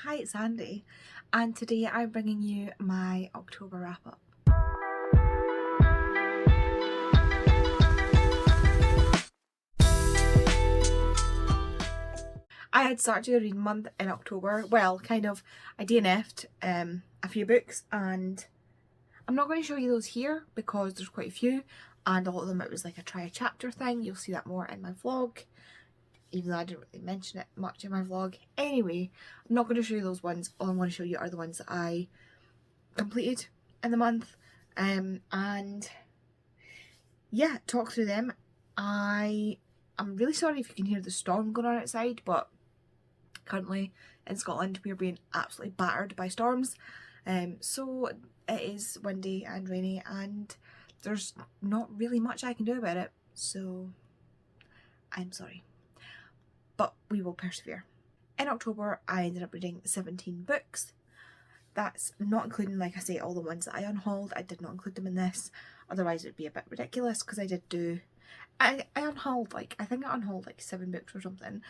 Hi, it's Andy, and today I'm bringing you my October wrap-up. I had started a reading month in October. Well, kind of. I DNF'd a few books, and I'm not going to show you those here because there's quite a few, and a lot of them it was like a try a chapter thing. You'll see that more in my vlog, even though I didn't really mention it much in my vlog. Anyway, I'm not going to show you those ones. All I'm going to show you are the ones that I completed in the month, and yeah, talk through them. I'm really sorry if you can hear the storm going on outside, but currently in Scotland we are being absolutely battered by storms, so it is windy and rainy and there's not really much I can do about it, so I'm sorry, but we will persevere. In October I ended up reading 17 books. That's not including, like I say, all the ones that I unhauled. I did not include them in this, otherwise it would be a bit ridiculous, because I unhauled, like, I think I unhauled like 7 books or something,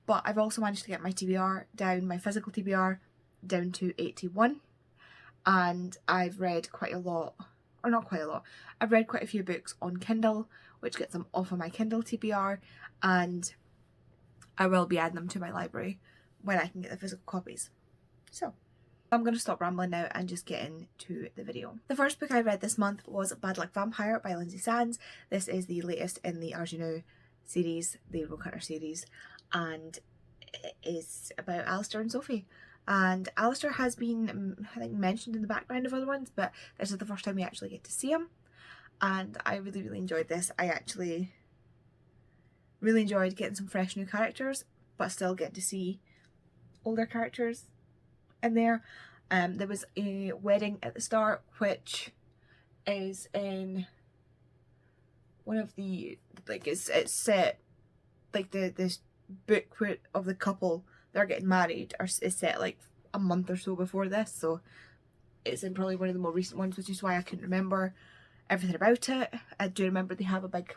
but I've also managed to get my TBR down, my physical TBR down to 81, and I've read quite a lot, or not quite a lot, I've read quite a few books on Kindle, which gets them off of my Kindle TBR, and I will be adding them to my library when I can get the physical copies. So I'm going to stop rambling now and just get into the video. The first book I read this month was Bad Luck Vampire by Lindsay Sands. This is the latest in the As You Know series, the Roadrunner series, and it is about Alistair and Sophie. And Alistair has been, I think, mentioned in the background of other ones, but this is the first time we actually get to see him, and I really enjoyed this. I actually really enjoyed getting some fresh new characters, but still getting to see older characters in there. There was a wedding at the start, which is in one of the, like, it's set, like, this book of the couple, they're getting married, is set like a month or so before this, so it's in probably one of the more recent ones, which is why I couldn't remember everything about it. I do remember they have a big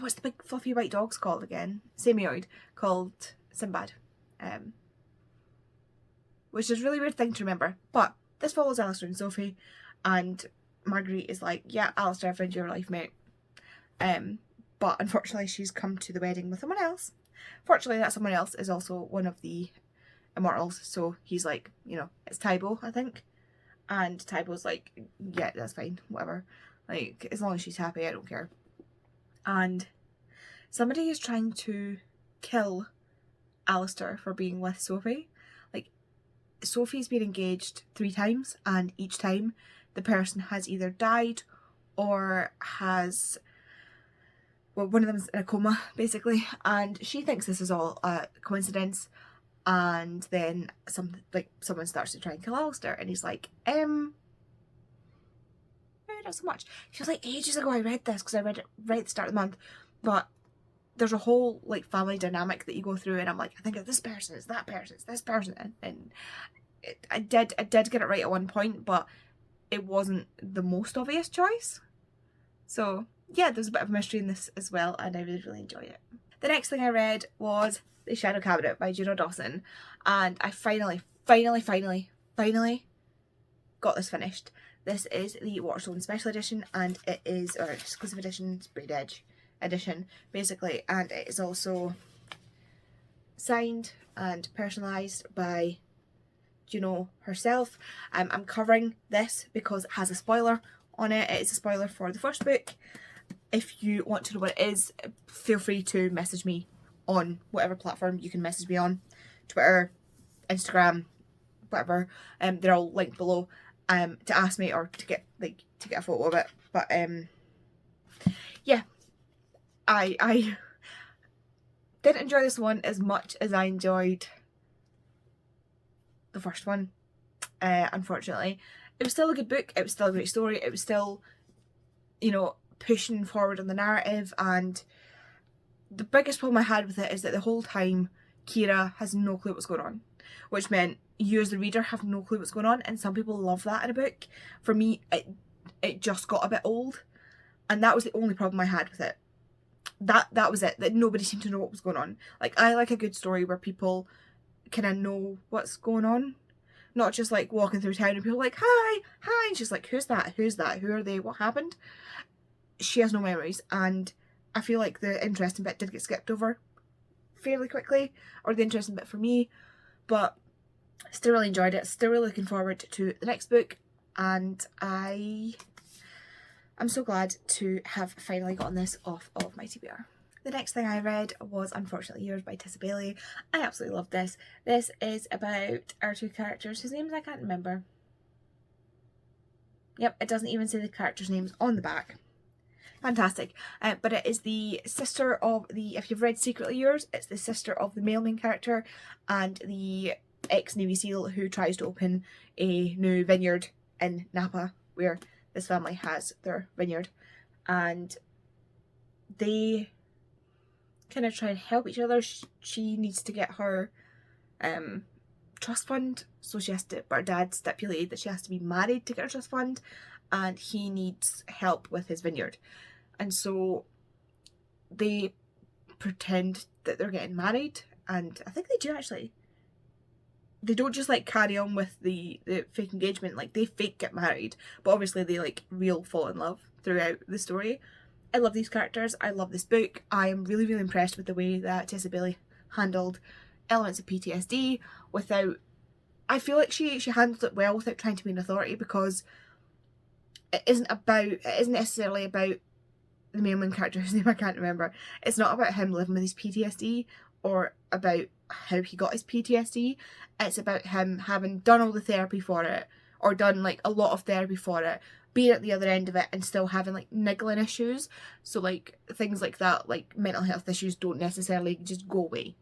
what's the big fluffy white dog's called again? Samoyed, called Sinbad, which is a really weird thing to remember. But this follows Alistair and Sophie, and Marguerite is like, yeah, Alistair, I found your life mate. But unfortunately she's come to the wedding with someone else. Fortunately that someone else is also one of the immortals, so he's like, you know, it's Tybo, I think. And Tybo's like, yeah, that's fine, whatever. Like, as long as she's happy, I don't care. And somebody is trying to kill Alistair for being with Sophie. Like, Sophie's been engaged 3 times, and each time the person has either died or has, well, one of them's in a coma basically, and she thinks this is all a coincidence. And then someone starts to try and kill Alistair, and he's like, maybe not so much. She was like, ages ago I read this, because I read it right at the start of the month, but there's a whole like family dynamic that you go through, and I'm like, I think of this person, it's that person, it's this person, and I did get it right at one point, but it wasn't the most obvious choice. So yeah, there's a bit of a mystery in this as well, and I really enjoyed it. The next thing I read was The Shadow Cabinet by Juno Dawson, and I finally got this finished. This is the Waterstone Special Edition, and it is, or exclusive edition, Braid Edge edition basically, and it is also signed and personalised by Juno herself. I'm covering this because it has a spoiler on it. It's a spoiler for the first book. If you want to know what it is, feel free to message me on whatever platform you can message me on, Twitter, Instagram, whatever. They're all linked below, to ask me or to get a photo of it. But yeah, I didn't enjoy this one as much as I enjoyed the first one. Unfortunately, it was still a good book. It was still a great story. It was still, you know, pushing forward on the narrative, and the biggest problem I had with it is that the whole time Kira has no clue what's going on, which meant you as the reader have no clue what's going on, and some people love that in a book. For me, it just got a bit old, and that was the only problem I had with it. That was it, that nobody seemed to know what was going on. Like, I like a good story where people kind of know what's going on. Not just like walking through town and people like, hi, hi, and she's like, who's that, who are they, what happened? She has no memories, and I feel like the interesting bit did get skipped over fairly quickly, or the interesting bit for me, but still really enjoyed it, still really looking forward to the next book, and I'm so glad to have finally gotten this off of my TBR. The next thing I read was Unfortunately Yours by Tessa Bailey. I absolutely loved this. This is about our two characters whose names I can't remember. Yep, it doesn't even say the characters' names on the back. Fantastic. But it is the sister of the, if you've read Secretly Yours, it's the sister of the male main character and the ex-Navy SEAL who tries to open a new vineyard in Napa, where this family has their vineyard. And they kind of try and help each other. She needs to get her trust fund, so she has to, but her dad stipulated that she has to be married to get her trust fund, and he needs help with his vineyard. And so they pretend that they're getting married, and I think they do actually. They don't just like carry on with the fake engagement, like they fake get married, but obviously they like real fall in love throughout the story. I love these characters, I love this book. I am really, really impressed with the way that Tessa Bailey handled elements of PTSD without, I feel like she handled it well without trying to be an authority, because it isn't necessarily about the main character whose name I can't remember. It's not about him living with his PTSD or about how he got his PTSD. It's about him having done all the therapy for it, or done like a lot of therapy for it, being at the other end of it and still having like niggling issues. So like things like that, like mental health issues don't necessarily just go away.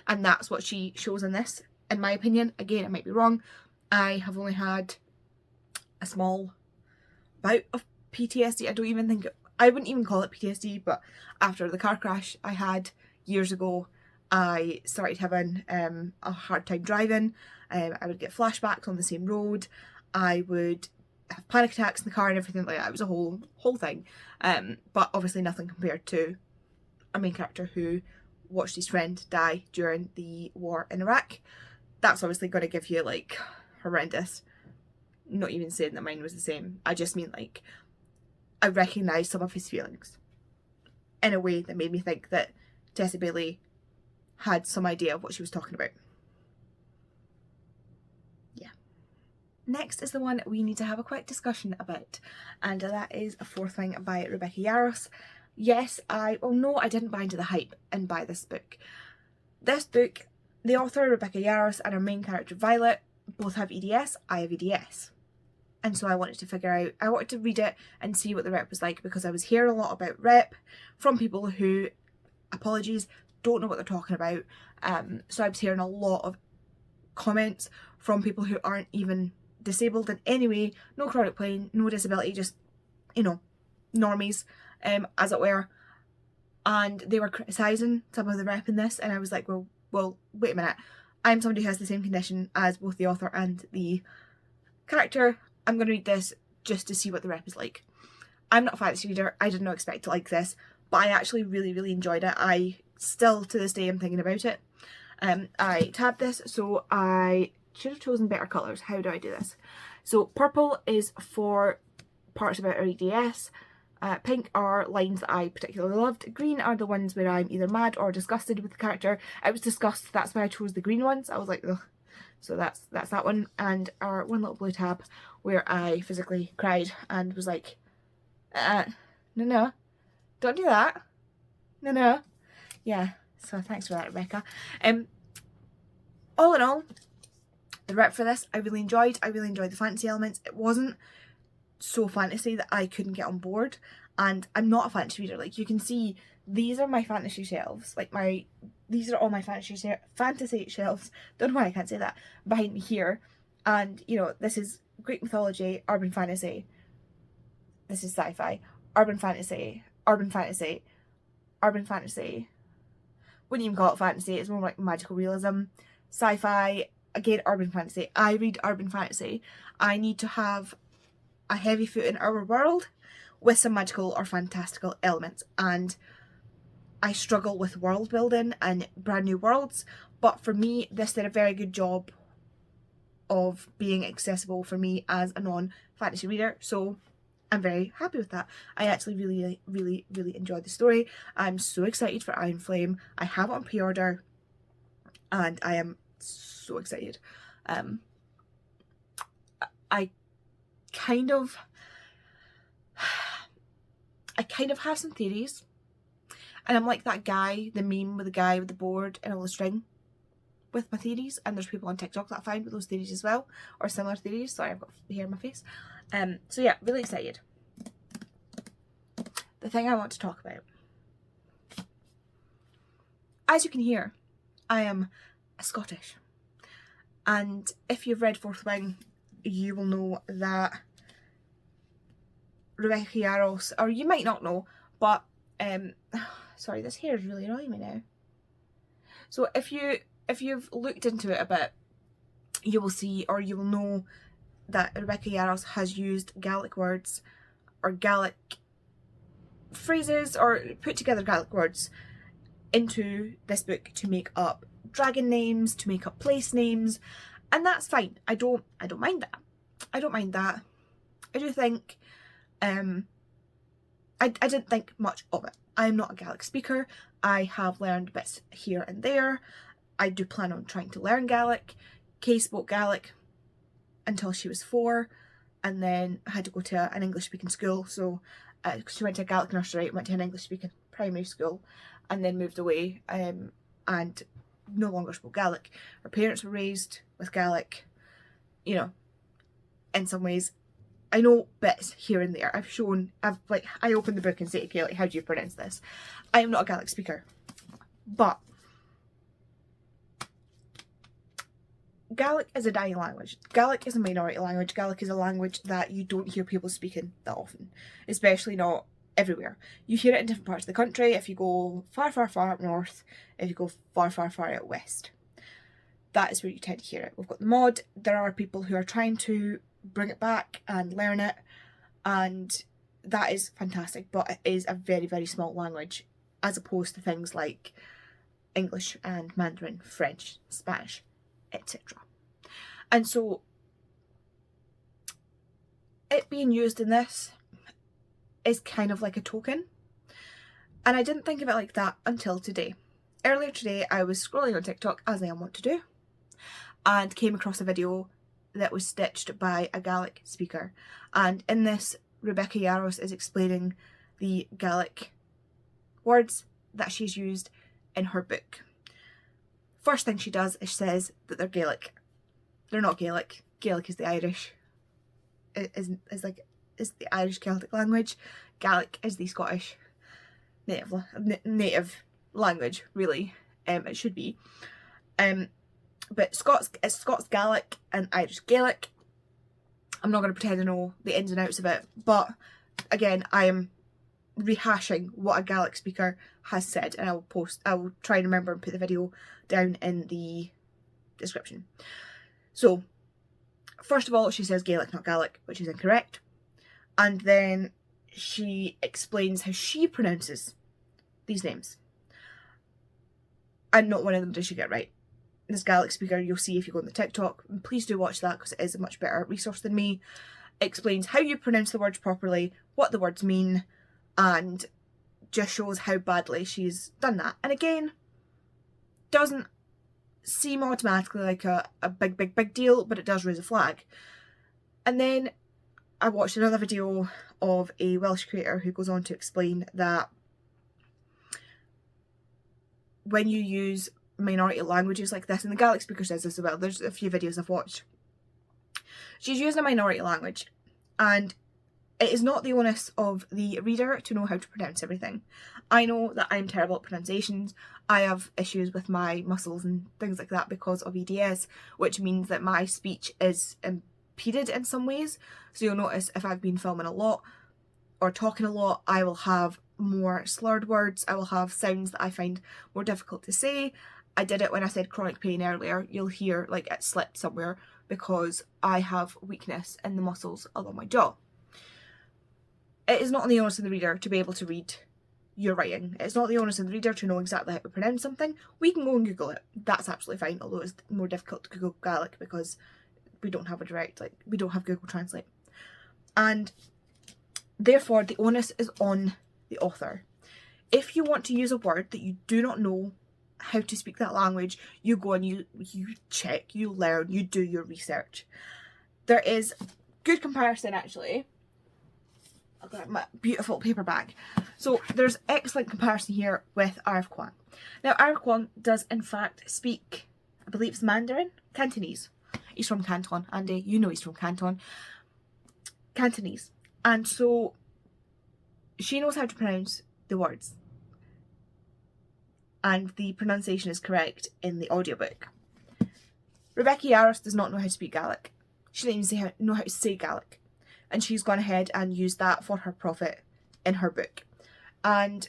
And that's what she shows in this, in my opinion. Again, I might be wrong. I have only had a small bout of PTSD. I wouldn't even call it PTSD, but after the car crash I had years ago, I started having a hard time driving. I would get flashbacks on the same road. I would have panic attacks in the car and everything like that. It was a whole thing. But obviously nothing compared to our main character who watched his friend die during the war in Iraq. That's obviously going to give you like horrendous. Not even saying that mine was the same. I just mean like I recognised some of his feelings in a way that made me think that Tessa Bailey had some idea of what she was talking about. Yeah. Next is the one we need to have a quick discussion about, and that is A Fourth Wing by Rebecca Yarros. Yes, I didn't buy into the hype and buy this book. This book, the author Rebecca Yarros and our main character Violet both have EDS, I have EDS. And so I wanted to read it and see what the rep was like, because I was hearing a lot about rep from people who, apologies, don't know what they're talking about. So I was hearing a lot of comments from people who aren't even disabled in any way, no chronic pain, no disability, just, you know, normies, as it were. And they were criticising some of the rep in this, and I was like, well, wait a minute. I'm somebody who has the same condition as both the author and the character. I'm going to read this just to see what the rep is like. I'm not a fantasy reader. I did not expect to like this, but I actually really, really enjoyed it. I still, to this day, am thinking about it. I tabbed this, so I should have chosen better colours. How do I do this? So purple is for parts about our EDS. Pink are lines that I particularly loved. Green are the ones where I'm either mad or disgusted with the character. I was disgusted, that's why I chose the green ones. I was like, ugh. So that's that one. And our one little blue tab where I physically cried and was like, no, don't do that. No. Yeah, so thanks for that, Rebecca. All in all, the rep for this I really enjoyed. I really enjoyed the fantasy elements. It wasn't so fantasy that I couldn't get on board, and I'm not a fantasy reader. Like, you can see, these are my fantasy shelves. Like, these are all my fantasy shelves. Don't know why I can't say that. Behind me here, and you know, this is Greek mythology, urban fantasy. This is sci-fi, urban fantasy, urban fantasy, urban fantasy. Wouldn't even call it fantasy. It's more like magical realism, sci-fi. Again, urban fantasy. I read urban fantasy. I need to have a heavy foot in our world with some magical or fantastical elements, and I struggle with world building and brand new worlds, but for me this did a very good job of being accessible for me as a non-fantasy reader, so I'm very happy with that. I actually really enjoyed the story. I'm so excited for Iron Flame. I have it on pre-order and I am so excited. I kind of have some theories, and I'm like that guy, the meme with the guy with the board and all the string with my theories, and there's people on TikTok that I find with those theories as well, or similar theories. Sorry, I've got hair in my face. So yeah, really excited. The thing I want to talk about. As you can hear, I am Scottish, and if you've read Fourth Wing, you will know that Rebecca Yarros, or you might not know, but sorry, this hair is really annoying me now. So if you've looked into it a bit, you will see, or you will know, that Rebecca Yarros has used Gaelic words or Gaelic phrases, or put together Gaelic words into this book to make up dragon names, to make up place names, and that's fine. I don't mind that. I don't mind that. I do think I didn't think much of it. I'm not a Gaelic speaker. I have learned bits here and there. I do plan on trying to learn Gaelic. Kay spoke Gaelic until she was 4, and then had to go to an English speaking school, so she went to a Gaelic nursery, went to an English speaking primary school, and then moved away and no longer spoke Gaelic. Her parents were raised with Gaelic, you know, in some ways. I know bits here and there. I open the book and say to Kay, like, how do you pronounce this? I am not a Gaelic speaker, but Gaelic is a dying language. Gaelic is a minority language. Gaelic is a language that you don't hear people speaking that often, especially not everywhere. You hear it in different parts of the country. If you go far up north, if you go far out west, that is where you tend to hear it. We've got the mod. There are people who are trying to bring it back and learn it, and that is fantastic, but it is a very small language as opposed to things like English and Mandarin, French, Spanish, etc. And so it being used in this is kind of like a token, and I didn't think of it like that until today. Earlier today I was scrolling on TikTok, as I am wont to do, and came across a video that was stitched by a Gaelic speaker, and in this Rebecca Yarros is explaining the Gaelic words that she's used in her book. First thing she does is says that they're Gaelic. They're not Gaelic. Gaelic is the Irish. Is the Irish Celtic language. Gaelic is the Scottish native language, really. It should be. But it's Scots Gaelic and Irish Gaelic. I'm not going to pretend to know the ins and outs of it, but again, I am rehashing what a Gaelic speaker has said, and I will try and remember and put the video down in the description. So, first of all, she says Gaelic, not Gaelic, which is incorrect, and then she explains how she pronounces these names, and not one of them does she get right. This Gaelic speaker, you'll see if you go on the TikTok, and please do watch that because it is a much better resource than me, explains how you pronounce the words properly, what the words mean, and just shows how badly she's done that. And again, doesn't seem automatically like a big deal, but it does raise a flag. And then I watched another video of a Welsh creator who goes on to explain that when you use minority languages like this, and the Gaelic speaker says this as well, there's a few videos I've watched, she's using a minority language, and it is not the onus of the reader to know how to pronounce everything. I know that I'm terrible at pronunciations. I have issues with my muscles and things like that because of EDS, which means that my speech is impeded in some ways. So you'll notice if I've been filming a lot or talking a lot, I will have more slurred words. I will have sounds that I find more difficult to say. I did it when I said chronic pain earlier. You'll hear like it slipped somewhere because I have weakness in the muscles along my jaw. It is not on the onus of the reader to be able to read your writing. It's not the onus of the reader to know exactly how to pronounce something. We can go and Google it. That's absolutely fine, although it's more difficult to Google Gaelic because we don't have we don't have Google Translate. And therefore, the onus is on the author. If you want to use a word that you do not know how to speak that language, you go and you check, you learn, you do your research. There is good comparison, actually. I've got my beautiful paperback. So there's excellent comparison here with Arv Kwang. Now Arv Kwang does in fact speak, I believe it's Mandarin? Cantonese. He's from Canton, Andy, you know he's from Canton. Cantonese. And so she knows how to pronounce the words. And the pronunciation is correct in the audiobook. Rebecca Yarros does not know how to speak Gaelic. She doesn't even know how to say Gaelic. And she's gone ahead and used that for her profit in her book. And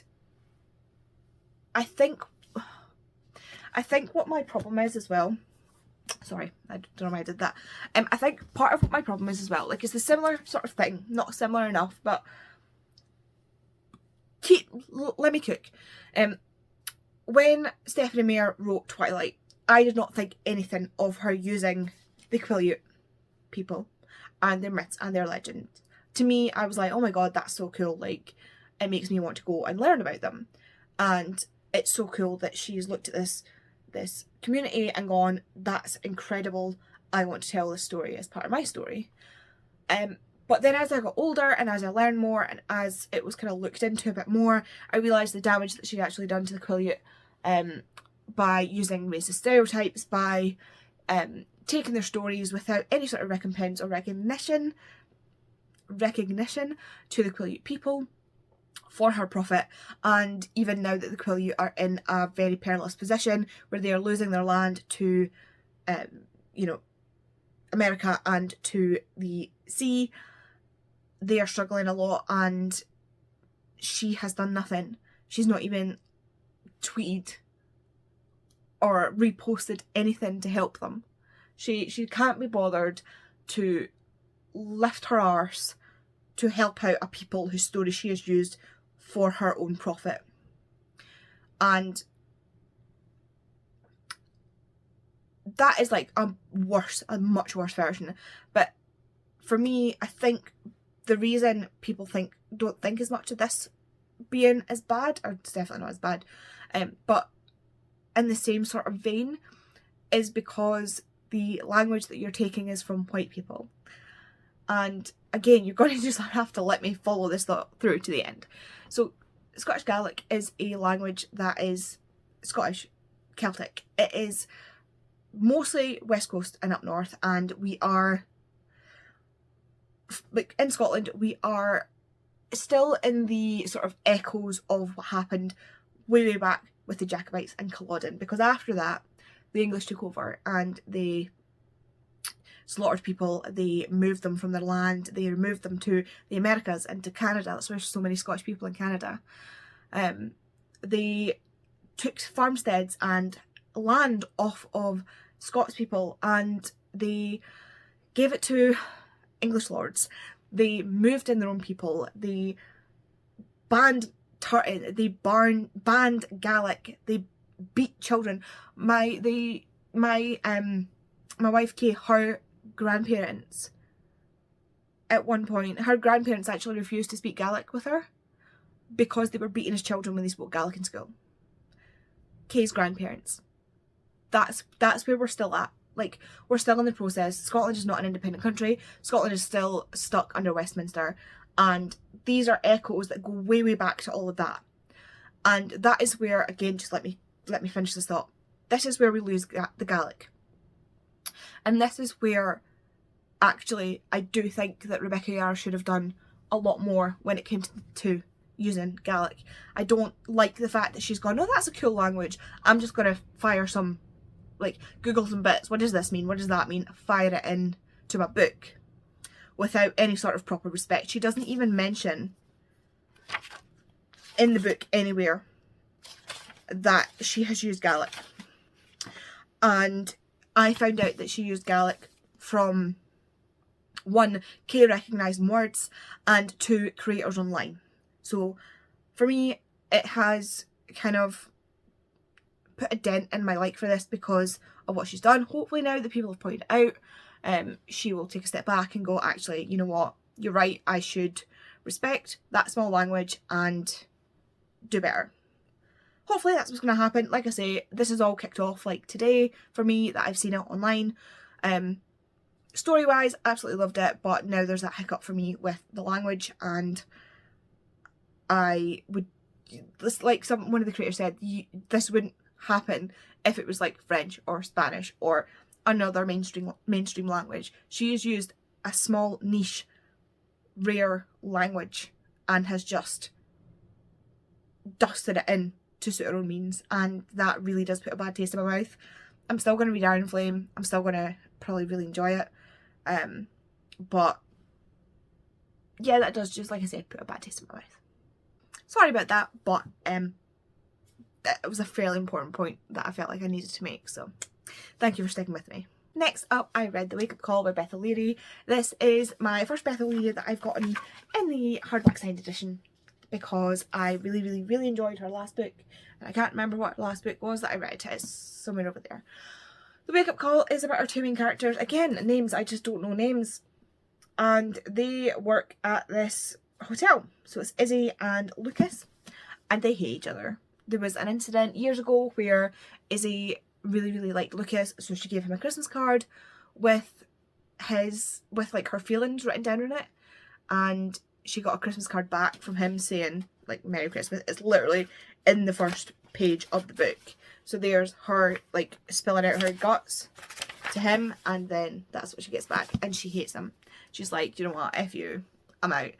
I think what my problem is as well, sorry, I don't know why I did that. I think part of what my problem is as well, like it's a similar sort of thing, not similar enough, but let me cook. When Stephanie Meyer wrote Twilight, I did not think anything of her using the Quileute people and their myths and their legends. To me, I was like, oh my god, that's so cool, like, it makes me want to go and learn about them. And it's so cool that she's looked at this community and gone, that's incredible, I want to tell this story as part of my story. But then as I got older and as I learned more and as it was kind of looked into a bit more, I realised the damage that she'd actually done to the Quileute by using racist stereotypes, by taking their stories without any sort of recompense or recognition to the Quileute people for her profit. And even now that the Quileute are in a very perilous position where they are losing their land to America and to the sea, they are struggling a lot, and she has done nothing. She's not even tweeted or reposted anything to help them. She can't be bothered to lift her arse to help out a people whose story she has used for her own profit. And that is like a much worse version. But for me, I think the reason people don't think as much of this being as bad, or it's definitely not as bad, but in the same sort of vein, is because the language that you're taking is from white people. And again, you're going to just have to let me follow this thought through to the end. So Scottish Gaelic is a language that is Scottish, Celtic. It is mostly West Coast and up north, and we are, like in Scotland, we are still in the sort of echoes of what happened way back with the Jacobites and Culloden, because after that the English took over and they slaughtered people, they moved them from their land, they removed them to the Americas and to Canada. That's why there's so many Scottish people in Canada. They took farmsteads and land off of Scots people and they gave it to English lords. They moved in their own people. They banned Tartan. They banned Gaelic. They beat children. My wife Kay, her grandparents, at one point, her grandparents actually refused to speak Gaelic with her because they were beaten as children when they spoke Gaelic in school. Kay's grandparents. That's where we're still at. Like, we're still in the process. Scotland is not an independent country. Scotland is still stuck under Westminster. And these are echoes that go way, way back to all of that. And that is where, again, just let me finish this thought. This is where we lose the Gaelic. And this is where, actually, I do think that Rebecca Yarros should have done a lot more when it came to using Gaelic. I don't like the fact that she's gone, oh, that's a cool language. I'm just going to fire some, like, Google some bits. What does this mean? What does that mean? Fire it in to my book without any sort of proper respect. She doesn't even mention in the book anywhere that she has used Gaelic. And I found out that she used Gaelic from, 1, Kay recognising words, and 2, creators online. So for me, it has kind of put a dent in my like for this because of what she's done. Hopefully now that people have pointed out, she will take a step back and go, actually, you know what, you're right, I should respect that small language and do better. Hopefully that's what's going to happen. Like I say, this is all kicked off like today for me, that I've seen it online. Story wise, absolutely loved it, but now there's that hiccup for me with the language, and I would, like one of the creators said, this wouldn't happen if it was like French or Spanish or another mainstream language. She has used a small niche rare language and has just dusted it in to suit her own means, and that really does put a bad taste in my mouth. I'm still going to read Iron Flame, I'm still going to probably really enjoy it, but yeah, that does, just like I said, put a bad taste in my mouth. Sorry about that, but it was a fairly important point that I felt like I needed to make, so thank you for sticking with me. Next up, I read The Wake Up Call by Beth O'Leary. This is my first Beth O'Leary that I've gotten in the hardback signed edition because I really enjoyed her last book, and I can't remember what her last book was that I read. It's somewhere over there. The Wake Up Call is about our two main characters. Again, names, I just don't know names. And they work at this hotel. So it's Izzy and Lucas, and they hate each other. There was an incident years ago where Izzy really liked Lucas, so she gave him a Christmas card with like her feelings written down on it, and she got a Christmas card back from him saying like Merry Christmas. It's literally in the first page of the book. So there's her like spilling out her guts to him, and then that's what she gets back, and she hates him. She's like, you know what, F you, I'm out.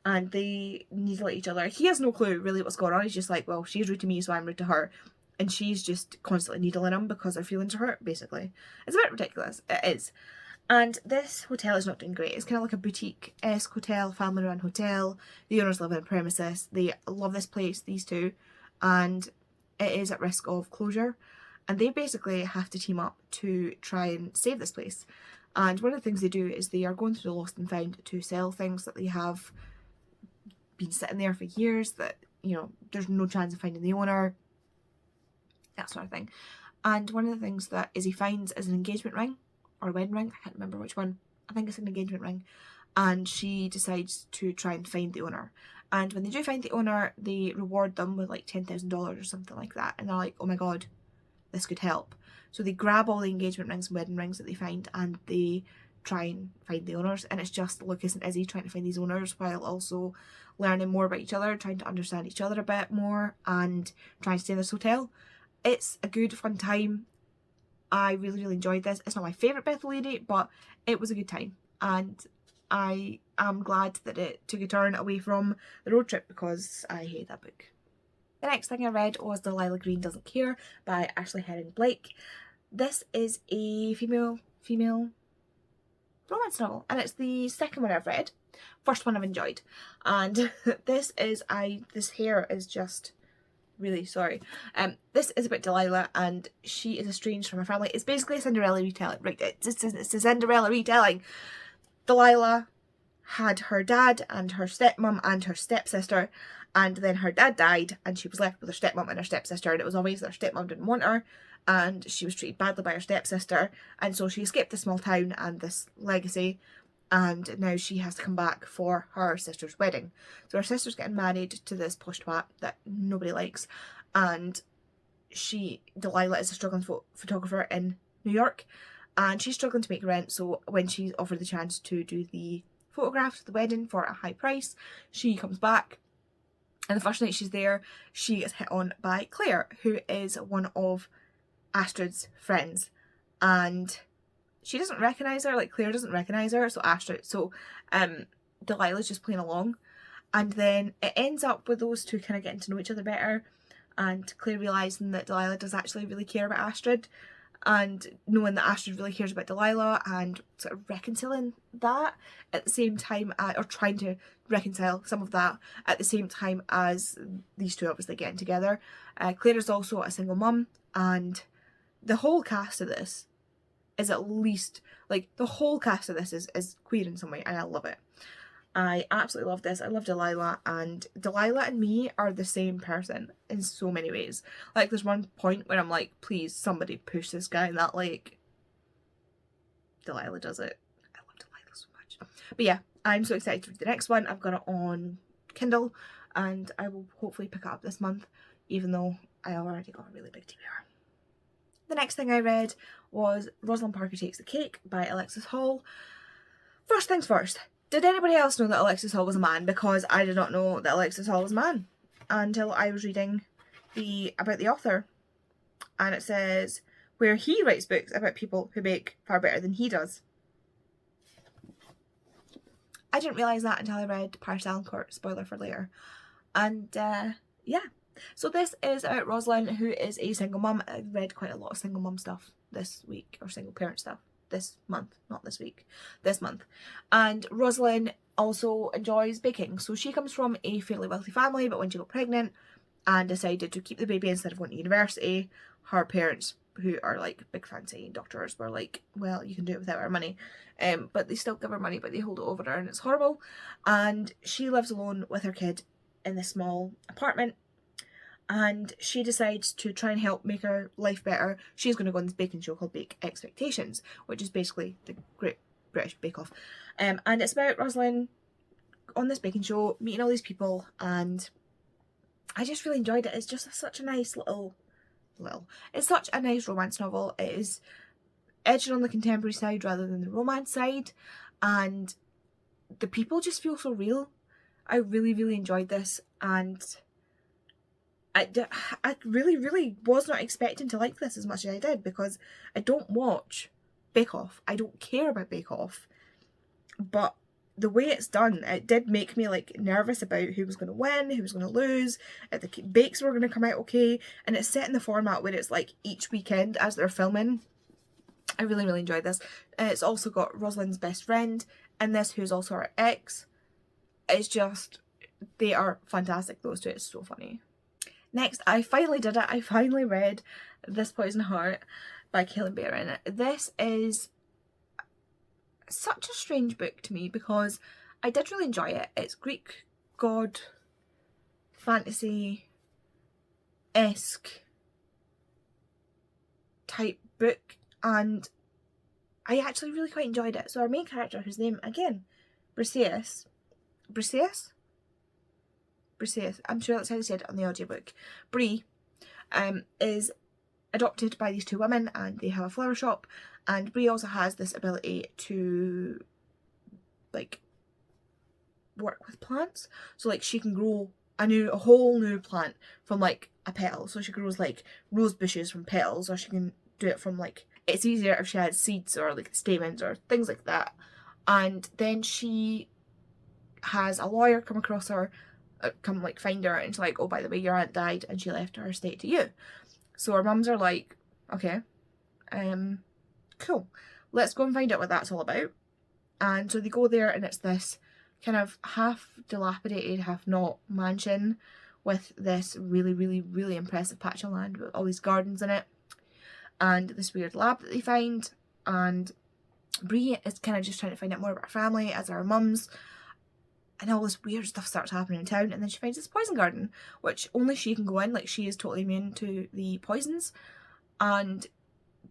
And they needle at each other. He has no clue really what's going on. He's just like, well, she's rude to me, so I'm rude to her. And she's just constantly needling him because her feelings are hurt, basically. It's a bit ridiculous. It is. And this hotel is not doing great. It's kind of like a boutique-esque hotel, family-run hotel. The owners live on premises. They love this place, these two. And it is at risk of closure. And they basically have to team up to try and save this place. And one of the things they do is they are going through the lost and found to sell things that they have been sitting there for years that, you know, there's no chance of finding the owner, that sort of thing. And one of the things that Izzy finds is an engagement ring or a wedding ring, I can't remember which one. I think it's an engagement ring. And she decides to try and find the owner. And when they do find the owner, they reward them with like $10,000 or something like that. And they're like, oh my god, this could help. So they grab all the engagement rings and wedding rings that they find, and they try and find the owners. And it's just Lucas and Izzy trying to find these owners while also learning more about each other, trying to understand each other a bit more, and trying to stay in this hotel. It's a good fun time. I really enjoyed this. It's not my favourite Beth O'Leary, but it was a good time, and I am glad that it took a turn away from the road trip because I hate that book. The next thing I read was Delilah Green Doesn't Care by Ashley Herring Blake. This is a female romance novel, and it's the second one I've read. First one I've enjoyed, and this hair is just really sorry. This is about Delilah, and she is estranged from her family. It's basically a Cinderella retelling, right? It's a Cinderella retelling. Delilah had her dad and her stepmom and her stepsister, and then her dad died and she was left with her stepmom and her stepsister, and it was obvious that her stepmom didn't want her and she was treated badly by her stepsister, and so she escaped the small town and this legacy, and now she has to come back for her sister's wedding. So her sister's getting married to this posh twat that nobody likes, and Delilah is a struggling photographer in New York, and she's struggling to make rent. So when she's offered the chance to do the photographs of the wedding for a high price, she comes back, and the first night she's there, she gets hit on by Claire, who is one of Astrid's friends, and she doesn't recognise her, like Claire doesn't recognise her, so Delilah's just playing along, and then it ends up with those two kind of getting to know each other better, and Claire realising that Delilah does actually really care about Astrid, and knowing that Astrid really cares about Delilah, and sort of reconciling that at the same time, or trying to reconcile some of that at the same time as these two obviously getting together. Claire is also a single mum, and the whole cast of this is at least, like, the whole cast of this is queer in some way, and I love it. I absolutely love this. I love Delilah, and Delilah and me are the same person in so many ways. Like, there's one point where I'm like, please, somebody push this guy in that lake. Delilah does it. I love Delilah so much. But yeah, I'm so excited to read the next one. I've got it on Kindle, and I will hopefully pick it up this month, even though I already got a really big TBR. The next thing I read was Rosalind Parker Takes the Cake by Alexis Hall. First things first, did anybody else know that Alexis Hall was a man? Because I did not know that Alexis Hall was a man until I was reading about the author. And it says, where he writes books about people who make far better than he does. I didn't realise that until I read Paris Valancourt, spoiler for later. And yeah. So this is about Rosalind, who is a single mum. I've read quite a lot of single mum stuff this week, or single parent stuff this month, not this week, this month. And Rosalind also enjoys baking. So she comes from a fairly wealthy family, but when she got pregnant and decided to keep the baby instead of going to university, her parents, who are like big fancy doctors, were like, well, you can do it without our money. But they still give her money, but they hold it over her, and it's horrible. And she lives alone with her kid in this small apartment. And she decides to try and help make her life better. She's going to go on this baking show called Bake Expectations, which is basically the Great British Bake Off. And it's about Rosalind on this baking show, meeting all these people, and I just really enjoyed it. It's just such a nice it's such a nice romance novel. It is edged on the contemporary side rather than the romance side, and the people just feel so real. I really, really enjoyed this, and I really, really was not expecting to like this as much as I did, because I don't watch Bake Off. I don't care about Bake Off. But the way it's done, it did make me like nervous about who was going to win, who was going to lose, if the bakes were going to come out okay. And it's set in the format where it's like each weekend as they're filming. I really, really enjoyed this. It's also got Rosalind's best friend in this, who's also her ex. It's just, they are fantastic, those two. It's so funny. Next, I finally did it. I finally read This Poison Heart by Kailyn Barron. This is such a strange book to me because I did really enjoy it. It's Greek god fantasy-esque type book, and I actually really quite enjoyed it. So our main character, whose name, again, Briseis, I'm sure that's how they said it on the audiobook. Bree is adopted by these two women, and they have a flower shop, and Bree also has this ability to like work with plants. So like she can grow a whole new plant from like a petal. So she grows like rose bushes from petals, or she can do it from like, it's easier if she has seeds or like stamens or things like that. And then she has a lawyer come across her, come like find her, and she's like, oh, by the way, your aunt died and she left her estate to you. So her mums are like, okay, cool, let's go and find out what that's all about. And so they go there, and it's this kind of half dilapidated, half not mansion with this really, really, really impressive patch of land with all these gardens in it, and this weird lab that they find. And Bree is kind of just trying to find out more about her family, as are her mums, and all this weird stuff starts happening in town. And then she finds this poison garden, which only she can go in. Like, she is totally immune to the poisons, and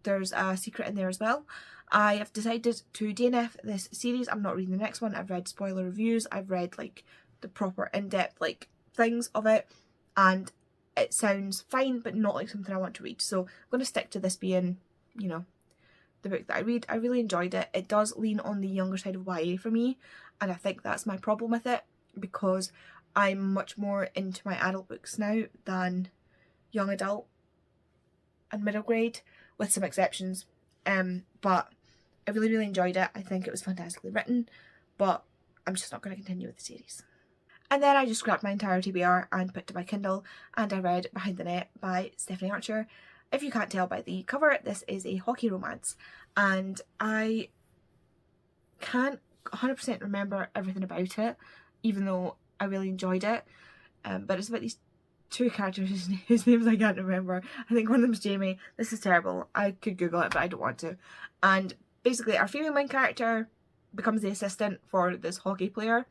there's a secret in there as well. I have decided to DNF this series. I'm not reading the next one. I've read spoiler reviews. I've read like the proper in-depth like things of it, and it sounds fine, but not like something I want to read. So I'm going to stick to this being, you know, the book that I read. I really enjoyed it. It does lean on the younger side of YA for me, and I think that's my problem with it, because I'm much more into my adult books now than young adult and middle grade, with some exceptions. But I really, really enjoyed it. I think it was fantastically written, but I'm just not going to continue with the series. And then I just scrapped my entire TBR and put to my Kindle, and I read Behind the Net by Stephanie Archer. If you can't tell by the cover, this is a hockey romance, and I can't 100% remember everything about it, even though I really enjoyed it. But it's about these two characters whose names I can't remember. I think one of them's Jamie. This is terrible. I could Google it, but I don't want to. And basically our female main character becomes the assistant for this hockey player,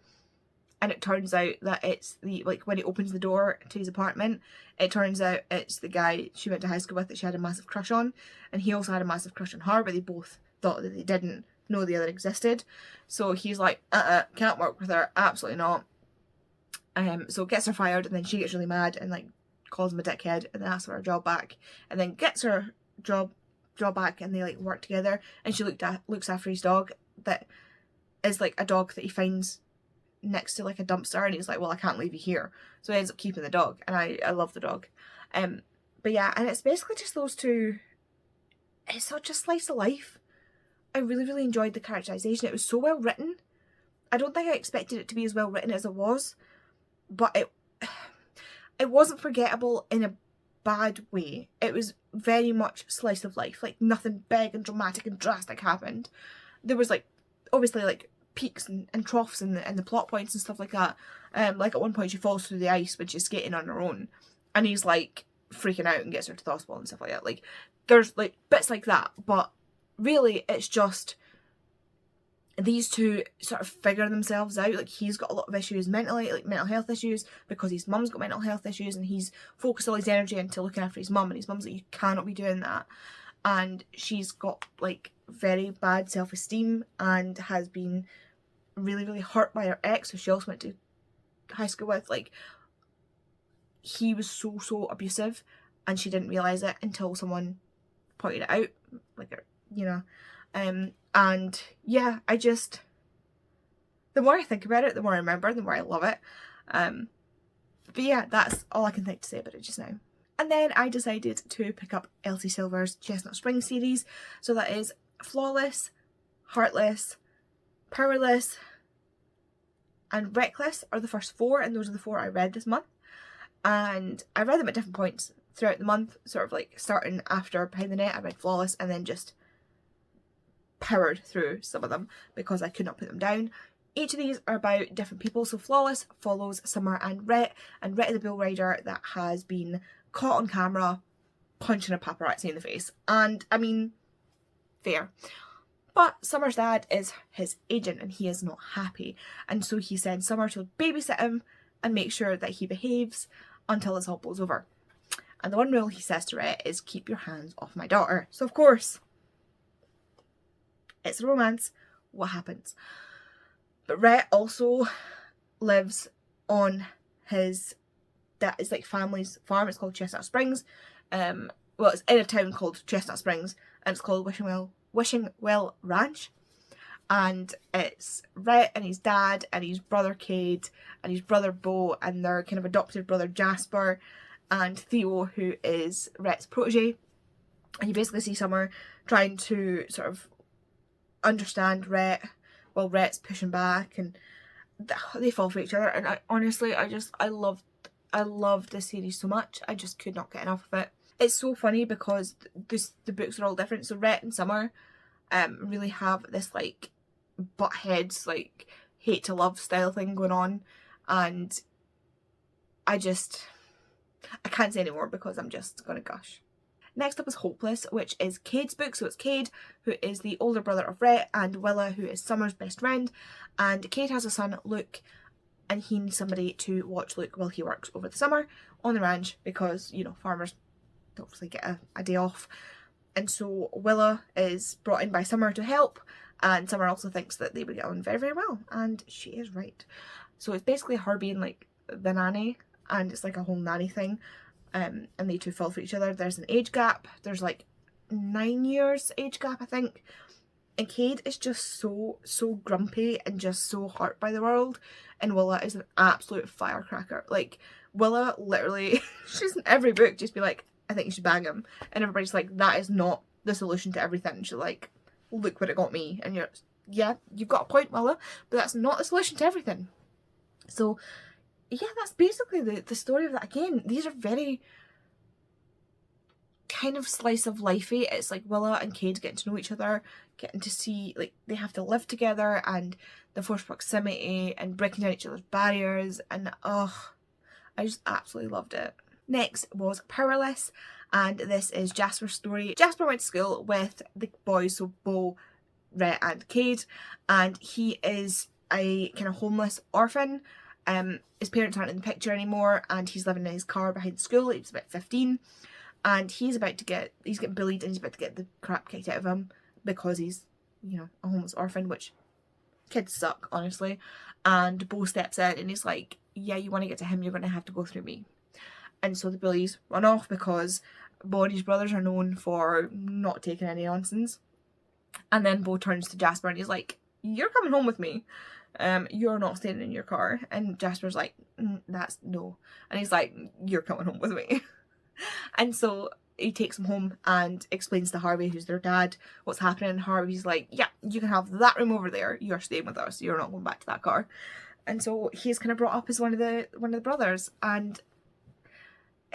and it turns out that it's when he opens the door to his apartment, it turns out it's the guy she went to high school with that she had a massive crush on, and he also had a massive crush on her, but they both thought that they didn't know the other existed. So he's like, can't work with her, absolutely not. So gets her fired, and then she gets really mad and like calls him a dickhead, and then asks for her job back, and then gets her job back, and they like work together, and she looks after his dog that is like a dog that he finds next to like a dumpster, and he's like, well, I can't leave you here, so he ends up keeping the dog, and I love the dog. But yeah, and it's basically just those two. It's such a slice of life. I really enjoyed the characterization. It was so well written. I don't think I expected it to be as well written as it was, but it wasn't forgettable in a bad way. It was very much slice of life, like nothing big and dramatic and drastic happened. There was like obviously like peaks and troughs and the plot points and stuff like that. Like at one point she falls through the ice when she's skating on her own, and he's like freaking out and gets her to the hospital and stuff like that. Like there's like bits like that, but really it's just these two sort of figure themselves out. Like he's got a lot of issues mentally, like mental health issues, because his mum's got mental health issues, and he's focused all his energy into looking after his mum, and his mum's like, you cannot be doing that. And she's got like very bad self-esteem and has been really hurt by her ex, who she also went to high school with. Like he was so abusive, and she didn't realise it until someone pointed it out, like, you know. And yeah, the more I think about it, the more I remember, the more I love it. But yeah, that's all I can think to say about it just now. And then I decided to pick up Elsie Silver's Chestnut Springs series. So that is Flawless, Heartless, Powerless, and Reckless are the first 4, and those are the 4 I read this month. And I read them at different points throughout the month, sort of like starting after Behind the Net, I read Flawless, and then just powered through some of them because I could not put them down. Each of these are about different people. So Flawless follows Summer and Rhett is a bull rider that has been caught on camera punching a paparazzi in the face. And I mean, fair. But Summer's dad is his agent, and he is not happy, and so he sends Summer to babysit him and make sure that he behaves until this all blows over. And the one rule he says to Rhett is, keep your hands off my daughter. So of course, it's a romance. What happens? But Rhett also lives on his like family's farm. It's called Chestnut Springs. Well, it's in a town called Chestnut Springs, and it's called Wishing Well Ranch. And it's Rhett and his dad and his brother Cade and his brother Beau and their kind of adopted brother Jasper and Theo, who is Rhett's protege. And you basically see Summer trying to sort of understand Rhett while Rhett's pushing back, and they fall for each other. And I loved this series so much. I just could not get enough of it. It's so funny because the books are all different. So Rhett and Summer really have this like butt heads, like hate to love style thing going on, and I can't say anymore because I'm just gonna gush. Next up is Hopeless, which is Cade's book. So it's Cade, who is the older brother of Rhett, and Willa, who is Summer's best friend. And Cade has a son, Luke, and he needs somebody to watch Luke while he works over the summer on the ranch because, you know, farmers don't really get a day off. And so Willa is brought in by Summer to help, and Summer also thinks that they would get on very well, and she is right. So it's basically her being like the nanny, and it's like a whole nanny thing. And they two fall for each other. There's an age gap. There's like 9 years age gap, I think. And Cade is just so grumpy and just so hurt by the world. And Willa is an absolute firecracker. Like, Willa literally, she's in every book just be like, I think you should bang him. And everybody's like, that is not the solution to everything. She's like, look what it got me. And you're, yeah, you've got a point, Willa, but that's not the solution to everything. So yeah, that's basically the story of that. Again, these are very kind of slice of lifey. It's like Willa and Cade getting to know each other, getting to see, like, they have to live together, and the forced proximity and breaking down each other's barriers, and I just absolutely loved it. Next was Powerless, and this is Jasper's story. Jasper went to school with the boys, so Beau, Rhett and Cade, and he is a kind of homeless orphan. his parents aren't in the picture anymore, and he's living in his car behind school. He was about 15, and he's getting bullied, and he's about to get the crap kicked out of him because he's, you know, a homeless orphan, which kids suck, honestly. And Bo steps in and he's like, yeah, you want to get to him, you're going to have to go through me. And so the bullies run off because Bo and his brothers are known for not taking any nonsense. And then Bo turns to Jasper and he's like, you're coming home with me. You're not staying in your car. And Jasper's like, that's no. And he's like, you're coming home with me. And so he takes him home and explains to Harvey, who's their dad, what's happening. And Harvey's like, yeah, you can have that room over there. You're staying with us. You're not going back to that car. And so he's kind of brought up as one of the brothers, and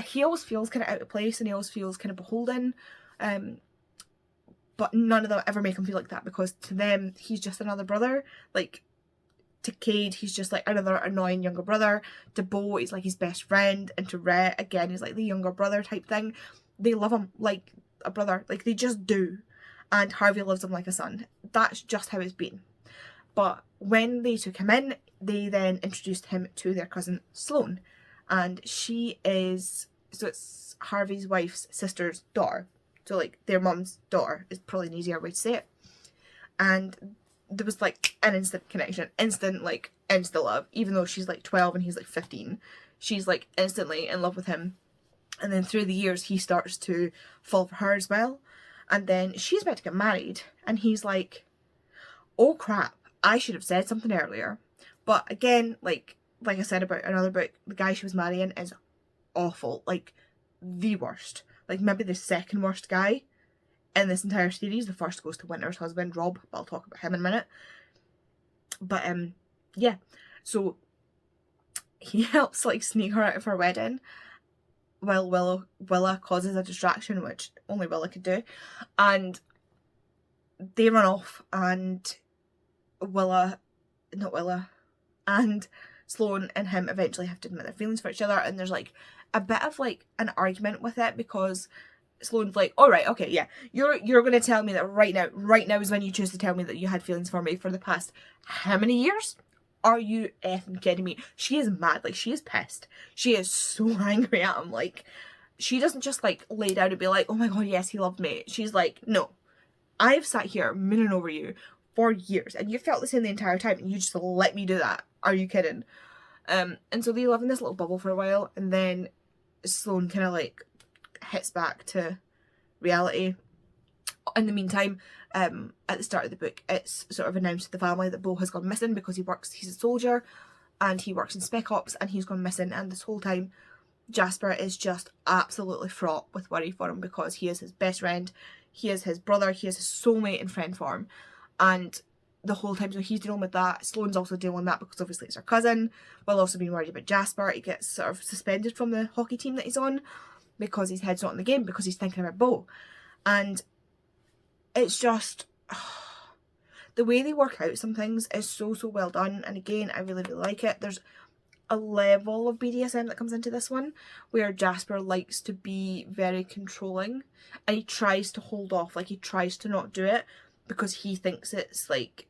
he always feels kind of out of place, and he always feels kind of beholden. But none of them ever make him feel like that, because to them, he's just another brother. Like, to Cade, he's just like another annoying younger brother. To Bo, he's like his best friend. And to Rhett, again, he's like the younger brother type thing. They love him like a brother. Like, they just do. And Harvey loves him like a son. That's just how it's been. But when they took him in, they then introduced him to their cousin Sloane. And she is, so it's Harvey's wife's sister's daughter. So, like, their mum's daughter is probably an easier way to say it. And there was, like, an instant connection. Instant love. Even though she's, like, 12 and he's, like, 15. She's, like, instantly in love with him. And then through the years, he starts to fall for her as well. And then she's about to get married. And he's like, oh, crap. I should have said something earlier. But again, like I said about another book, the guy she was marrying is awful. Like, the worst. Like, maybe the second worst guy in this entire series. The first goes to Winter's husband, Rob, but I'll talk about him in a minute. But, yeah. So, he helps, like, sneak her out of her wedding while Willa causes a distraction, which only Willa could do. And they run off, and and Sloane and him eventually have to admit their feelings for each other, and there's, like, a bit of, like, an argument with it, because Sloane's like, alright, okay, yeah, you're gonna tell me that right now is when you choose to tell me that you had feelings for me for the past how many years? Are you effing kidding me? She is mad, like, she is pissed. She is so angry at him, like, she doesn't just, like, lay down and be like, oh my god, yes, he loved me. She's like, no, I've sat here mooning over you for years, and you felt the same the entire time, and you just let me do that. Are you kidding? And so they live in this little bubble for a while, and then Sloane kind of, like, hits back to reality. In the meantime, at the start of the book, it's sort of announced to the family that Bo has gone missing, because he's a soldier, and he works in Spec Ops, and he's gone missing, and this whole time, Jasper is just absolutely fraught with worry for him, because he is his best friend, he is his brother, he is his soulmate in friend form, and the whole time, so he's dealing with that. Sloane's also dealing with that, because obviously it's her cousin, while also being worried about Jasper. He gets sort of suspended from the hockey team that he's on, because his head's not in the game, because he's thinking about Bo. And it's just, the way they work out some things is so well done, and again, I really like it. There's a level of BDSM that comes into this one, where Jasper likes to be very controlling, and he tries to hold off, like, he tries to not do it, because he thinks it's, like,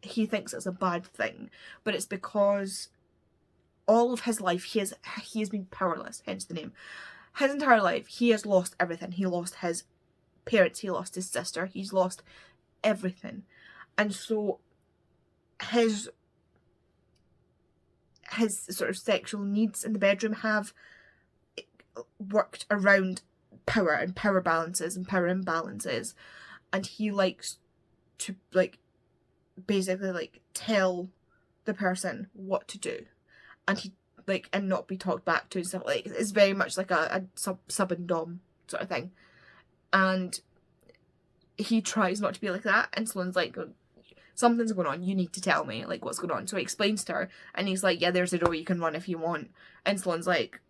he thinks it's a bad thing, but it's because all of his life he has been powerless, hence the name. His entire life he has lost everything. He lost his parents, he lost his sister, he's lost everything, and so his sort of sexual needs in the bedroom have worked around power and power balances and power imbalances, and he likes to, like, basically, like, tell the person what to do, and he, like, and not be talked back to and stuff. Like, it's very much like a sub and dom sort of thing, and he tries not to be like that, and Sloane's like, something's going on, you need to tell me, like, what's going on. So he explains to her, and he's like, yeah, there's a door you can run if you want, and Sloane's like,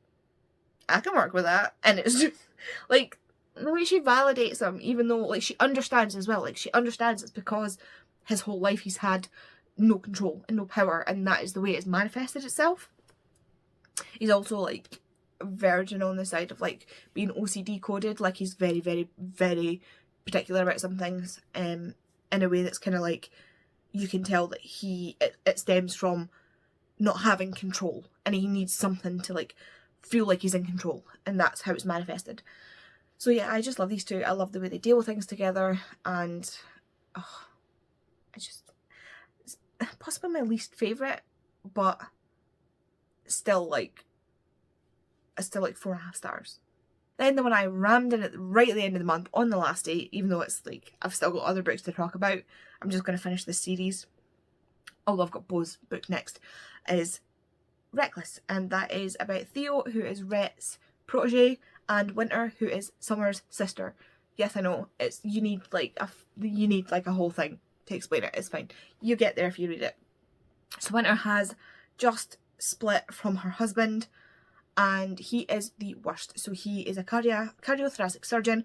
I can work with that. And it's just, like, the way she validates him, even though, like, she understands as well, like, she understands it's because his whole life he's had no control and no power, and that is the way it's manifested itself. He's also, like, virgin on the side of, like, being OCD coded. Like, he's very, very, very particular about some things, in a way that's kind of, like, you can tell that it stems from not having control, and he needs something to like feel like he's in control, and that's how it's manifested. So yeah, I just love these two. I love the way they deal with things together, and oh, it's possibly my least favourite, but still like 4.5 stars. Then the one I rammed in right at the end of the month on the last day, even though it's like I've still got other books to talk about, I'm just going to finish this series, although I've got Bo's book next, is Reckless, and that is about Theo, who is Rhett's protege, and Winter, who is Summer's sister. Yes, I know, you need like a whole thing to explain it. It's fine, you get there if you read it. So Winter has just split from her husband, and he is the worst. So he is a cardiothoracic surgeon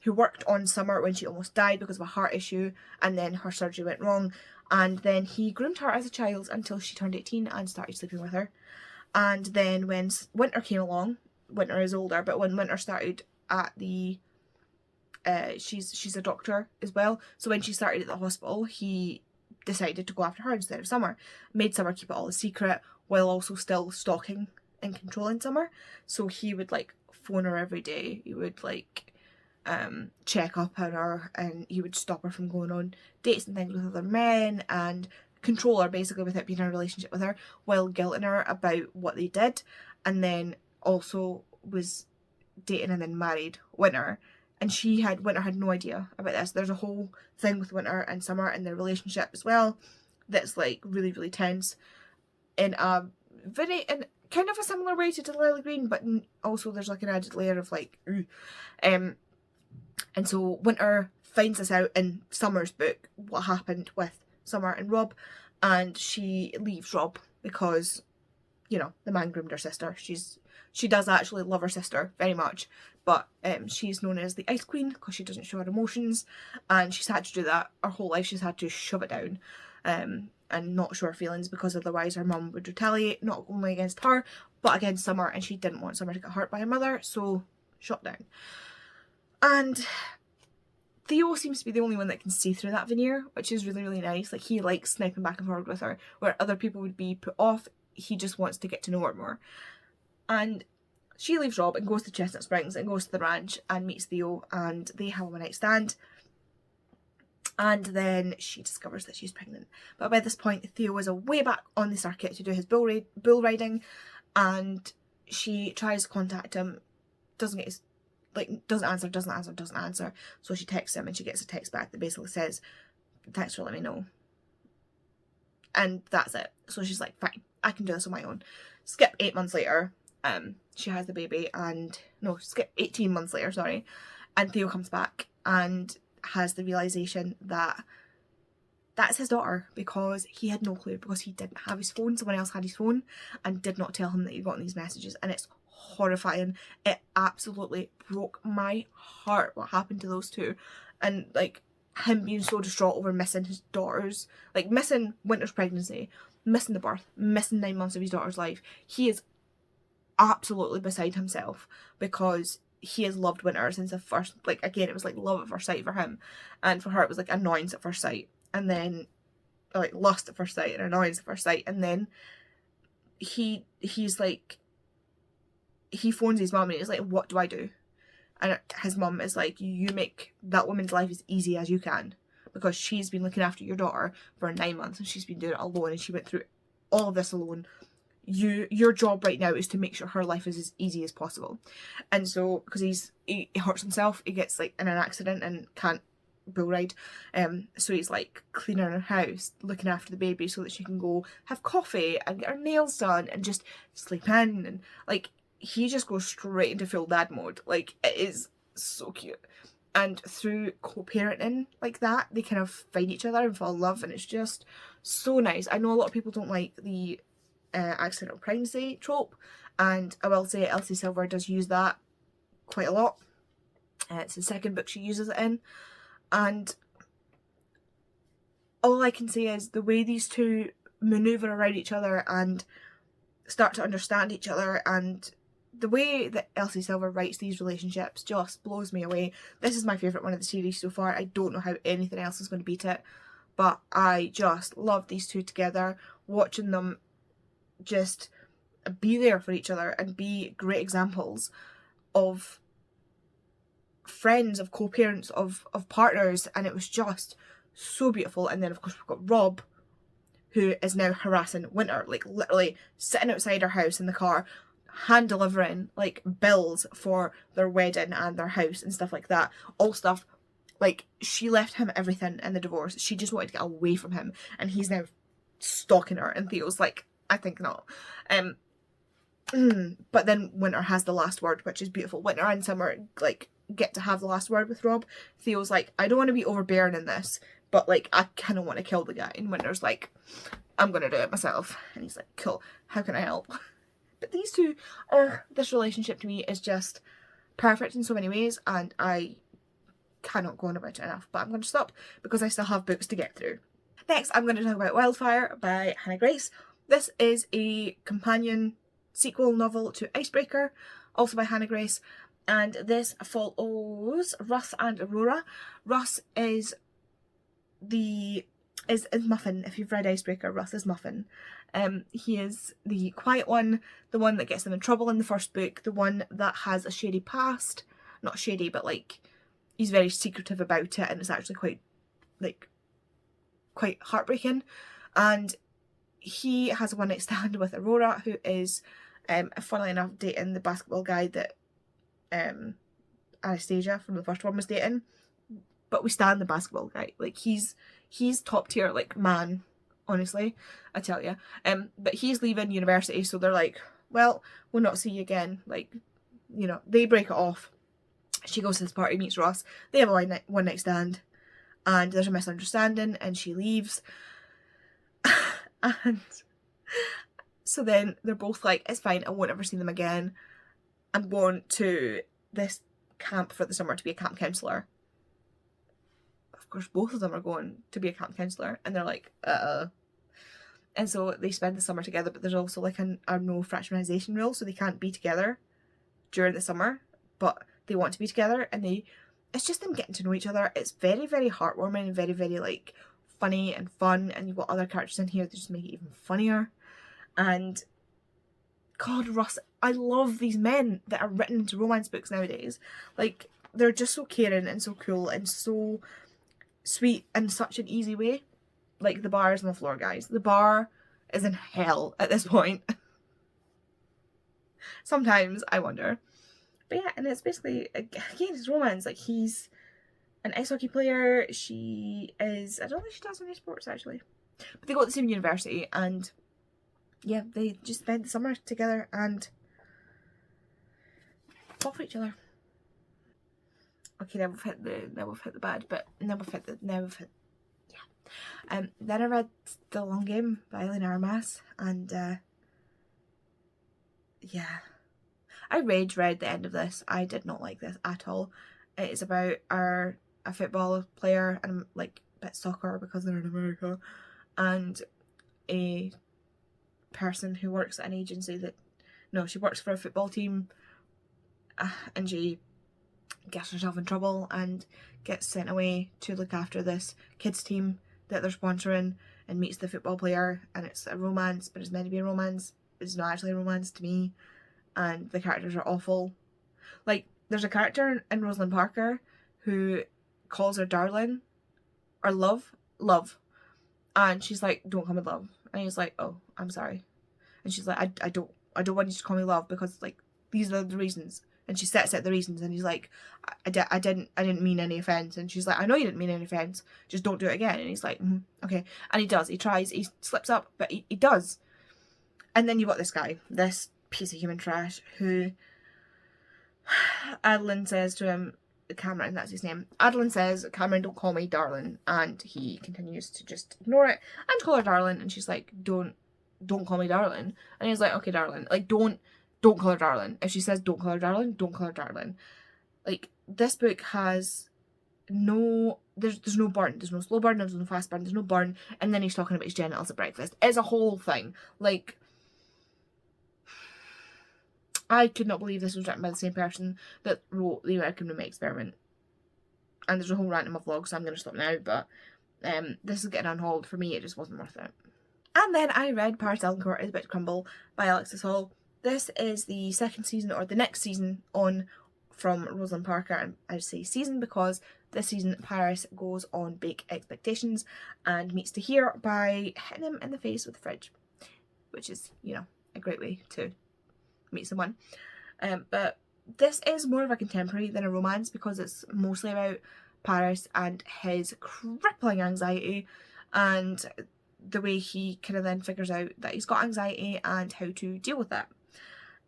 who worked on Summer when she almost died because of a heart issue, and then her surgery went wrong, and then he groomed her as a child until she turned 18 and started sleeping with her. And then when Winter came along, Winter is older, but when Winter started at the she's a doctor as well, so when she started at the hospital, he decided to go after her instead of Summer, made Summer keep it all a secret while also still stalking and controlling Summer. So he would like phone her every day, he would like check up on her, and he would stop her from going on dates and things with other men and control her basically without being in a relationship with her, while guilting her about what they did. And then also was dating and then married Winter, and Winter had no idea about this. There's a whole thing with Winter and Summer and their relationship as well that's like really, really tense in a kind of a similar way to Delilah Green, but also there's like an added layer of like ooh. And so Winter finds this out in Summer's book, what happened with Summer and Rob, and she leaves Rob because, you know, the man groomed her sister. She does actually love her sister very much, but she's known as the Ice Queen because she doesn't show her emotions, and she's had to do that her whole life. She's had to shove it down and not show her feelings, because otherwise her mum would retaliate, not only against her but against Summer, and she didn't want Summer to get hurt by her mother, so shut down. And Theo seems to be the only one that can see through that veneer, which is really, really nice. Like, he likes sniping back and forward with her, where other people would be put off. He just wants to get to know her more. And she leaves Rob and goes to Chestnut Springs and goes to the ranch and meets Theo, and they have a one-night stand. And then she discovers that she's pregnant. But by this point, Theo is away back on the circuit to do his bull riding, and she tries to contact him, doesn't answer. So she texts him, and she gets a text back that basically says, "Thanks for letting me know." And that's it. So she's like, fine, I can do this on my own. Skip 8 months later, she has the baby, and no, skip 18 months later, sorry, and Theo comes back and has the realisation that that's his daughter, because he had no clue, because he didn't have his phone. Someone else had his phone and did not tell him that he'd gotten these messages, and it's horrifying. It absolutely broke my heart what happened to those two, and like him being so distraught over missing his daughters, like missing Winter's pregnancy, missing the birth, missing 9 months of his daughter's life. He is absolutely beside himself, because he has loved Winter since the first, like, again, it was like love at first sight for him, and for her it was like annoyance at first sight, and then like lust at first sight and annoyance at first sight. And then he's like, he phones his mum and he's like, what do I do? And his mum is like, you make that woman's life as easy as you can, because she's been looking after your daughter for 9 months and she's been doing it alone, and she went through all of this alone. Your job right now is to make sure her life is as easy as possible. And so, because he hurts himself, he gets like in an accident and can't bull ride, so he's like cleaning her house, looking after the baby so that she can go have coffee and get her nails done and just sleep in, and like he just goes straight into full dad mode. Like, it is so cute. And through co-parenting like that, they kind of find each other and fall in love, and it's just so nice. I know a lot of people don't like the accidental pregnancy trope, and I will say Elsie Silver does use that quite a lot. It's the second book she uses it in, and all I can say is the way these two maneuver around each other and start to understand each other, and the way that Elsie Silver writes these relationships just blows me away. This is my favourite one of the series so far. I don't know how anything else is going to beat it, but I just love these two together. Watching them just be there for each other and be great examples of friends, of co-parents, of partners, and it was just so beautiful. And then of course we've got Rob, who is now harassing Winter, like literally sitting outside her house in the car, hand delivering like bills for their wedding and their house and stuff like that. All stuff, like, she left him everything in the divorce. She just wanted to get away from him, and he's now stalking her, and Theo's like, I think not. But then Winter has the last word, which is beautiful. Winter and Summer like get to have the last word with Rob. Theo's like, I don't want to be overbearing in this, but like I kind of want to kill the guy. And Winter's like, I'm gonna do it myself. And he's like, cool, how can I help? But these two, this relationship to me is just perfect in so many ways, and I cannot go on about it enough. But I'm going to stop because I still have books to get through. Next, I'm going to talk about Wildfire by Hannah Grace. This is a companion sequel novel to Icebreaker, also by Hannah Grace, and this follows Russ and Aurora. Russ is Muffin. If you've read Icebreaker, Russ is Muffin. He is the quiet one, the one that gets them in trouble in the first book, the one that has a shady past. Not shady, but like, he's very secretive about it, and it's actually quite heartbreaking. And he has a one-night stand with Aurora, who is, funnily enough, dating the basketball guy that Anastasia from the first one was dating. But we stand the basketball guy. Like, he's top tier, like, man, honestly, I tell you. But he's leaving university, so they're like, well, we'll not see you again. Like, you know, they break it off. She goes to this party, meets Ross. They have a one night stand, and there's a misunderstanding, and she leaves. And so then they're both like, it's fine, I won't ever see them again. I'm going to this camp for the summer to be a camp counsellor. Of course, both of them are going to be a camp counsellor, and they're like, And so they spend the summer together, but there's also like a no fraternisation rule, so they can't be together during the summer, but they want to be together, and it's just them getting to know each other. It's very, very heartwarming and very, very like funny and fun, and you've got other characters in here that just make it even funnier. And God, Russ, I love these men that are written into romance books nowadays. Like, they're just so caring and so cool and so sweet in such an easy way. Like, the bar is on the floor, guys. The bar is in hell at this point. Sometimes I wonder. But yeah, and it's basically, again, it's romance. Like, he's an ice hockey player. She is, I don't think she does any sports actually. But they go to the same university, and yeah, they just spend the summer together and fall for each other. Okay, now we've hit the bad, but now we've hit yeah. Then I read The Long Game by Elena Armas, and yeah, I rage read the end of this. I did not like this at all. It is about a football player, and like a bit soccer because they're in America, and a person who works at an agency she works for a football team, and she gets herself in trouble and gets sent away to look after this kids team that they're sponsoring, and meets the football player, and it's a romance, but it's meant to be a romance. It's not actually a romance to me, and the characters are awful. Like, there's a character in Rosalind Parker who calls her darling or love, and she's like, don't call me love, and he's like, oh, I'm sorry, and she's like, I don't want you to call me love because like these are the reasons, and she sets out the reasons, and he's like, I didn't mean any offence, and she's like, I know you didn't mean any offence, just don't do it again, and he's like, okay, and he does, he tries, he slips up, but he does. And then you've got this guy, this piece of human trash, who Adeline says to him, Cameron, that's his name. Adeline says, Cameron, don't call me darling, and he continues to just ignore it and call her darling, and she's like, don't call me darling, and he's like, okay, darling, like, don't call her darling. If she says don't call her darling, don't call her darling. Like, this book has there's no burn, there's no slow burn, there's no fast burn, there's no burn, and then he's talking about his genitals at breakfast. It's a whole thing. Like, I could not believe this was written by the same person that wrote The American Roommate Experiment. And there's a whole rant in my vlog, so I'm going to stop now, but this is getting on hold. For me, it just wasn't worth it. And then I read Paris Delacour is About to Crumble by Alexis Hall. This is the second season, or the next season on from Rosalind Parker, and I say season because this season Paris goes on Bake Expectations and meets Tahir by hitting him in the face with the fridge, which is, you know, a great way to meet someone. But this is more of a contemporary than a romance because it's mostly about Paris and his crippling anxiety and the way he kind of then figures out that he's got anxiety and how to deal with it.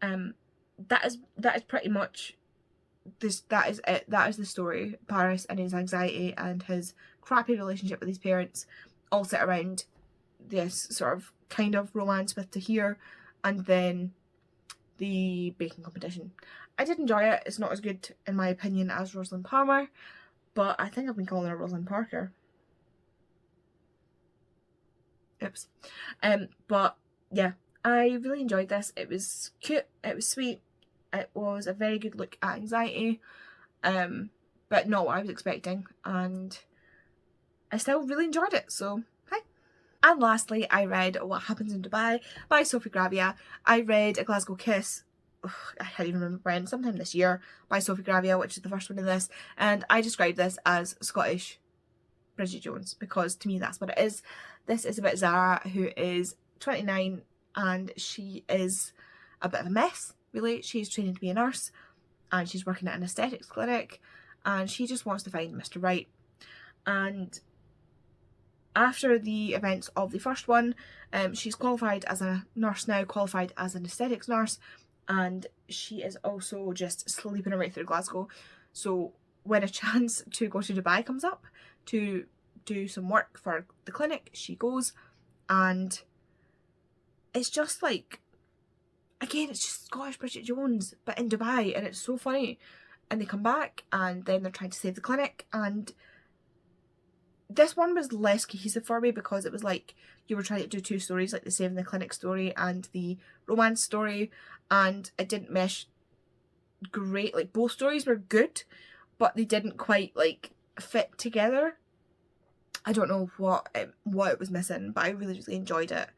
That is pretty much this. That is it. That is the story. Paris and his anxiety and his crappy relationship with his parents all sit around this sort of kind of romance with Tahir, and then the baking competition. I did enjoy it. It's not as good in my opinion as Rosalind Palmer, but I think I've been calling her Rosalind Parker. Oops. But yeah, I really enjoyed this. It was cute, it was sweet, it was a very good look at anxiety, but not what I was expecting, and I still really enjoyed it, so hi. And lastly, I read What Happens in Dubai by Sophie Gravia. I read A Glasgow Kiss, I can't even remember when, sometime this year, by Sophie Gravia, which is the first one in this, and I described this as Scottish Bridget Jones because to me that's what it is. This is about Zara, who is 29 and she is a bit of a mess, really. She's training to be a nurse and she's working at an aesthetics clinic and she just wants to find Mr. Right. And after the events of the first one, she's qualified as a nurse now, qualified as an aesthetics nurse, and she is also just sleeping her way through Glasgow. So when a chance to go to Dubai comes up to do some work for the clinic, she goes, and it's just like, again, it's just Scottish Bridget Jones but in Dubai, and it's so funny. And they come back and then they're trying to save the clinic, and this one was less cohesive for me because it was like you were trying to do two stories, like the saving the clinic story and the romance story, and it didn't mesh great. Like both stories were good but they didn't quite like fit together. I don't know what it was missing, but I really enjoyed it,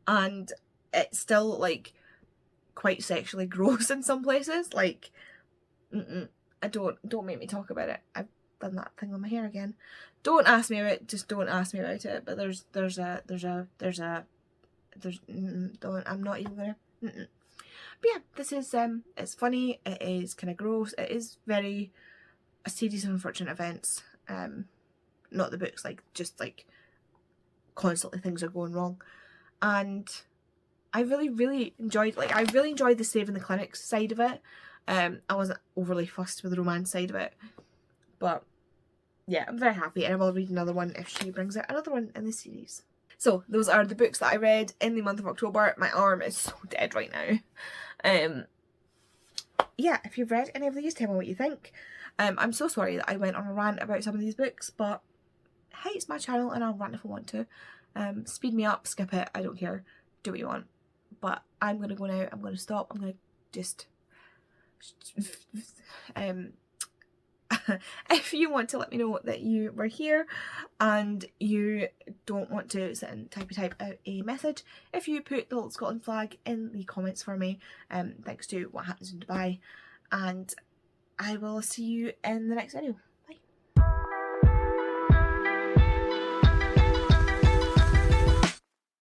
and it's still like quite sexually gross in some places. Like, I don't make me talk about it. I've done that thing on my hair again. Don't ask me about it. Just don't ask me about it. But I'm not even gonna. But yeah, this is it's funny. It is kind of gross. It is very a series of unfortunate events. Not the books, like just like constantly things are going wrong, and I really enjoyed, like I really enjoyed the saving the clinic side of it. I wasn't overly fussed with the romance side of it, but yeah, I'm very happy, and I will read another one if she brings out another one in the series. So those are the books that I read in the month of October. My arm is so dead right now. Yeah, if you've read any of these, tell me what you think. I'm so sorry that I went on a rant about some of these books, but hey, it's my channel and I'll rant if I want to. Speed me up, skip it, I don't care. Do what you want. But I'm going to go now, I'm going to stop, I'm going to just... if you want to let me know that you were here and you don't want to sit and type out a message, if you put the little Scotland flag in the comments for me, thanks to What Happens in Dubai, and I will see you in the next video.